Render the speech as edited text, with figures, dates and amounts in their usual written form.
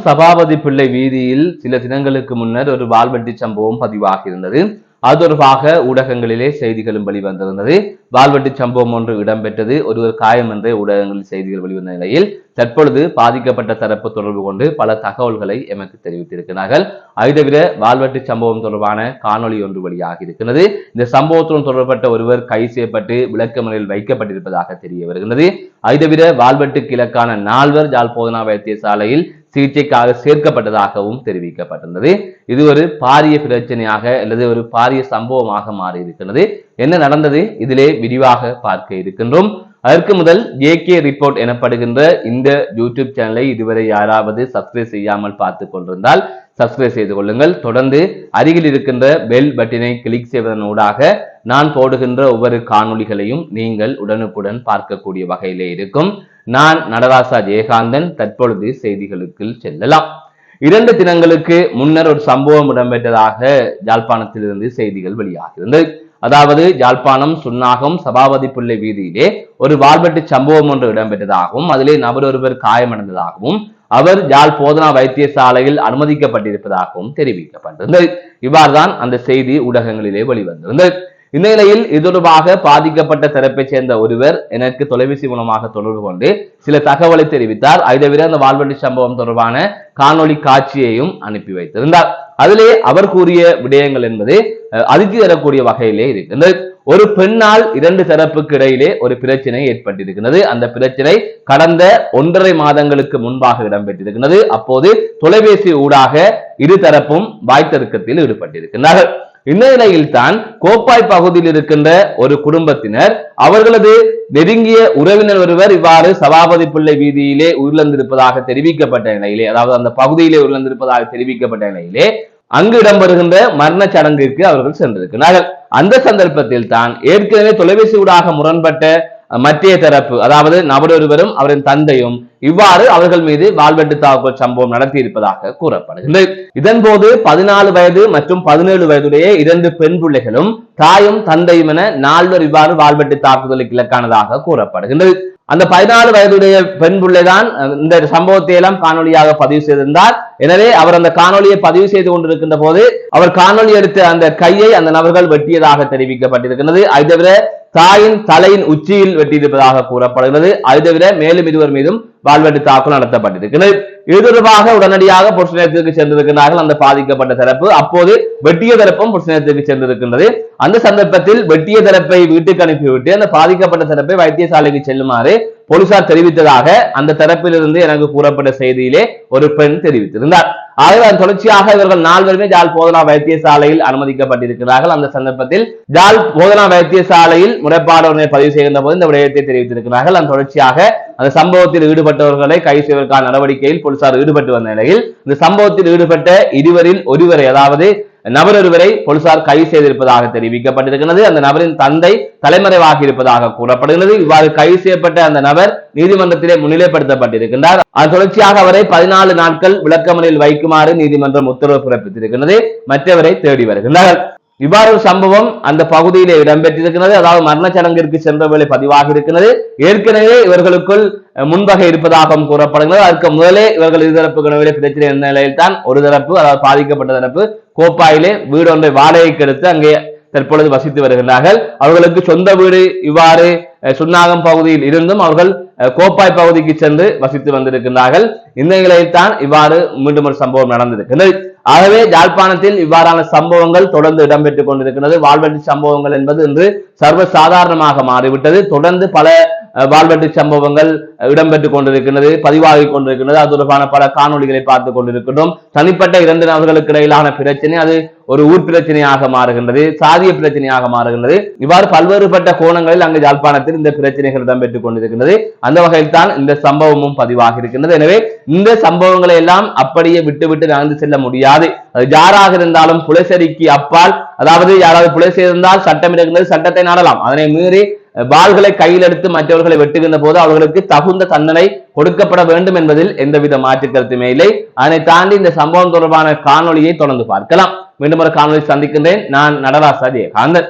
சபாபதி பிள்ளை வீதியில் சில தினங்களுக்கு முன்னர் ஒரு வாள்வெட்டி சம்பவம் பதிவாகியிருந்தது. அது தொடர்பாக ஊடகங்களிலே செய்திகளும் வெளிவந்திருந்தது. வாள்வெட்டி சம்பவம் ஒன்று இடம்பெற்றது. ஒருவர் காயம் என்ற ஊடகங்களில் செய்திகள் வெளிவந்த நிலையில் தற்பொழுது பாதிக்கப்பட்ட தரப்பு தொடர்பு கொண்டு பல தகவல்களை எமக்கு தெரிவித்திருக்கிறார்கள். அதை தவிர வாள்வெட்டி சம்பவம் தொடர்பான காணொலி ஒன்று வெளியாகி இருக்கிறது. இந்த சம்பவத்துடன் தொடர்பட்ட ஒருவர் கைது செய்யப்பட்டு விளக்கமறையில் வைக்கப்பட்டிருப்பதாக தெரிய வருகிறது. அதை தவிர வாள்வெட்டுக்கு இலக்கான 4 யாழ் போதனா வைத்தியசாலையில் சிகிச்சைக்காக சேர்க்கப்பட்டதாகவும் தெரிவிக்கப்பட்டிருந்தது. இது ஒரு பாரிய பிரச்சனையாக அல்லது ஒரு பாரிய சம்பவமாக மாறி இருக்கிறது. என்ன நடந்தது இதிலே விரிவாக பார்க்க இருக்கின்றோம். அதற்கு முதல் ஜேகே ரிப்போர்ட் எனப்படுகின்ற இந்த யூடியூப் சேனலை இதுவரை யாராவது சப்ஸ்கிரைப் செய்யாமல் பார்த்து கொண்டிருந்தால் சப்ஸ்கிரைப் செய்து கொள்ளுங்கள். தொடர்ந்து அருகில் இருக்கின்ற பெல் பட்டனை கிளிக் செய்வதன் ஊடாக நான் போடுகின்ற ஒவ்வொரு காணொளிகளையும் நீங்கள் உடனுக்குடன் பார்க்கக்கூடிய வகையிலே இருக்கும். நான் நடராசா ஜெயகாந்தன். தற்பொழுது செய்திகளுக்கு செல்லலாம். 2 தினங்களுக்கு முன்னர் ஒரு சம்பவம் இடம்பெற்றதாக யாழ்ப்பாணத்திலிருந்து செய்திகள் வெளியாகிறது. அதாவது யாழ்ப்பாணம் சுன்னாகம் சபாபதி பிள்ளை வீதியிலே ஒரு வாள்வெட்டு சம்பவம் ஒன்று இடம்பெற்றதாகவும் அதிலே நபர் ஒருவர் காயமடைந்ததாகவும் அவர் யாழ் போதனா வைத்தியசாலையில் அனுமதிக்கப்பட்டிருப்பதாகவும் தெரிவிக்கப்பட்டிருந்தது. இவ்வாறுதான் அந்த செய்தி ஊடகங்களிலே வெளிவந்திருந்தது. இந்த நிலையில் இது தொடர்பாக பாதிக்கப்பட்ட தரப்பை சேர்ந்த ஒருவர் எனக்கு தொலைபேசி மூலமாக தொடர்பு கொண்டு சில தகவலை தெரிவித்தார். அதை தவிர அந்த வாள்வெட்டி சம்பவம் தொடர்பான காணொலி காட்சியையும் அனுப்பி வைத்திருந்தார். அதிலே அவர் கூறிய விடயங்கள் என்பது அதிர்ச்சி தரக்கூடிய வகையிலே இருக்கின்றது. ஒரு பெண்ணால் 2 தரப்புக்கு இடையிலே ஒரு பிரச்சனை ஏற்பட்டிருக்கிறது. அந்த பிரச்சனை கடந்த 1.5 மாதங்களுக்கு முன்பாக இடம்பெற்றிருக்கிறது. அப்போது தொலைபேசி ஊடாக இரு தரப்பும் வாய்த்தர்க்கத்தில் ஈடுபட்டிருக்கிறார்கள். இந்த நிலையில் தான் கோப்பாய் பகுதியில் இருக்கின்ற ஒரு குடும்பத்தினர் அவர்களது நெருங்கிய உறவினர் ஒருவர் இவ்வாறு சபாபதி பிள்ளை வீதியிலே உயிரிழந்திருப்பதாக தெரிவிக்கப்பட்ட நிலையிலே, அதாவது அந்த பகுதியிலே உயிரிழந்திருப்பதாக தெரிவிக்கப்பட்ட நிலையிலே அங்கு இடம்பெறுகின்ற மரண சடங்கிற்கு அவர்கள் சென்றிருக்கிறார்கள். அந்த சந்தர்ப்பத்தில் தான் ஏற்கனவே தொலைபேசி ஊடாக முரண்பட்ட மத்திய தரப்பு, அதாவது நபர் ஒருவரும் அவரின் தந்தையும் இவ்வாறு அவர்கள் மீது வாள்வெட்டு தாக்குதல் சம்பவம் நடத்தி இருப்பதாக கூறப்படுகிறது. இதன் போது 14 வயது மற்றும் 17 வயதுடைய 2 பெண் பிள்ளைகளும் தாயும் தந்தையும் என 4 இவ்வாறு வாள்வெட்டு தாக்குதலுக்கு இலக்கானதாக கூறப்படுகின்றது. அந்த 14 வயதுடைய பெண் பிள்ளைதான் இந்த சம்பவத்தை எல்லாம் காணொலியாக பதிவு செய்திருந்தார். எனவே அவர் அந்த காணொலியை பதிவு செய்து கொண்டிருக்கின்ற போது அவர் காணொலி எடுத்த அந்த கையை அந்த நபர்கள் வெட்டியதாக தெரிவிக்கப்பட்டிருக்கிறது. அதை தவிர தாயின் தலையின் உச்சியில் வெட்டியிருப்பதாக கூறப்படுகிறது. அது தவிர மேலும் இருவர் மீதும் வாள்வெட்டு தாக்குதல் நடத்தப்பட்டிருக்கிறது. இது தொடர்பாக உடனடியாக பொலிஸ் நிலையத்திற்கு சென்றிருக்கிறார்கள் அந்த பாதிக்கப்பட்ட தரப்பு. அப்போது வெட்டிய தரப்பும் பொலிஸ் நிலையத்திற்கு சென்றிருக்கின்றது. அந்த சந்தர்ப்பத்தில் வெட்டிய தரப்பை வீட்டுக்கு அனுப்பிவிட்டு அந்த பாதிக்கப்பட்ட தரப்பை வைத்தியசாலைக்கு செல்லுமாறு போலீசார் தெரிவித்ததாக அந்த தரப்பிலிருந்து எனக்கு கூறப்பட்ட செய்தியிலே ஒரு பெண் தெரிவித்திருந்தார். ஆகவே அதன் தொடர்ச்சியாக இவர்கள் 4 யாழ் போதனா வைத்தியசாலையில் அனுமதிக்கப்பட்டிருக்கிறார்கள். அந்த சந்தர்ப்பத்தில் யாழ் போதனா வைத்தியசாலையில் முறைப்பாடு ஒன்றை பதிவு செய்கின்ற போது இந்த விடயத்தை தெரிவித்திருக்கிறார்கள். அந்த தொடர்ச்சியாக அந்த சம்பவத்தில் ஈடுபட்டவர்களை கைது செய்வதற்கான நடவடிக்கையில் போலீசார் ஈடுபட்டு வந்த நிலையில் இந்த சம்பவத்தில் ஈடுபட்ட இருவரில் ஒருவரை, அதாவது நபர் ஒருவரை போலீசார் கைது செய்திருப்பதாக தெரிவிக்கப்பட்டிருக்கிறது. அந்த நபரின் தந்தை தலைமறைவாகி இருப்பதாக கூறப்படுகிறது. இவ்வாறு கைது செய்யப்பட்ட அந்த நபர் நீதிமன்றத்திலே முன்னிலைப்படுத்தப்பட்டிருக்கின்றார். அது தொடர்ச்சியாக அவரை 14 நாட்கள் விளக்கமறையில் வைக்குமாறு நீதிமன்றம் உத்தரவு பிறப்பித்திருக்கிறது. மற்றவரை தேடி வருகின்றார்கள். இவ்வாறு ஒரு சம்பவம் அந்த பகுதியிலே இடம்பெற்றிருக்கிறது. அதாவது மரண சடங்கிற்கு சென்ற வேளை பதிவாகி இருக்கிறது. ஏற்கனவே இவர்களுக்குள் முன்பகை இருப்பதாகவும் கூறப்படுகிறது. அதற்கு முதலே இவர்கள் இருதரப்புகளிடையே பிரச்சனை என்ற நிலையில் தான் ஒரு தரப்பு, அதாவது பாதிக்கப்பட்ட தரப்பு கோப்பாயிலே வீடு ஒன்றை வாடகைக்கு எடுத்து அங்கே தற்பொழுது வசித்து வருகிறார்கள். அவர்களுக்கு சொந்த வீடு இவ்வாறு சுன்னாகம் பகுதியில் இருந்தும் அவர்கள் கோப்பாய் பகுதிக்கு சென்று வசித்து வந்திருக்கிறார்கள். இந்த நிலையில் தான் இவ்வாறு மீண்டும் ஒரு சம்பவம் நடந்திருக்கிறது. ஆகவே யாழ்ப்பாணத்தில் இவ்வாறான சம்பவங்கள் தொடர்ந்து இடம்பெற்றுக் கொண்டிருக்கிறது. வாள்வெட்டு சம்பவங்கள் என்பது இன்று சர்வசாதாரணமாக மாறிவிட்டது. தொடர்ந்து பல வாள்வெட்டு சம்பவங்கள் இடம்பெற்றுக் கொண்டிருக்கிறது, பதிவாகி கொண்டிருக்கிறது. அது தொடர்பான பல காணொலிகளை பார்த்துக் கொண்டிருக்கின்றோம். தனிப்பட்ட 2 நபர்களுக்கு இடையிலான பிரச்சனை அது ஒரு ஊர் பிரச்சனையாக மாறுகின்றது, சாதிய பிரச்சனையாக மாறுகின்றது. இவ்வாறு பல்வேறுபட்ட கோணங்களில் அங்கு யாழ்ப்பாணத்தில் இந்த பிரச்சனைகள் இடம்பெற்றுக் கொண்டிருக்கின்றது. அந்த வகையில் தான் இந்த சம்பவமும் பதிவாகி இருக்கின்றது. எனவே இந்த சம்பவங்களை எல்லாம் அப்படியே விட்டுவிட்டு நடந்து செல்ல முடியாது. அது யாராக இருந்தாலும் புலைசரிக்கு அப்பால், அதாவது யாராவது புலை செய்திருந்தால் சட்டம் இருக்கின்றது, சட்டத்தை நாடலாம். அதனை மீறி வாள்களை கையில் எடுத்து மற்றவர்களை வெட்டுகின்ற போது அவர்களுக்கு தகுந்த தண்டனை கொடுக்கப்பட வேண்டும் என்பதில் எந்தவித மாற்று கருத்துமே இல்லை. அதனை தாண்டி இந்த சம்பவம் தொடர்பான காணொலியை தொடர்ந்து பார்க்கலாம். மீண்டும் ஒரு காணொலி சந்திக்கின்றேன். நான் நடராசா ஜெயகாந்தன்.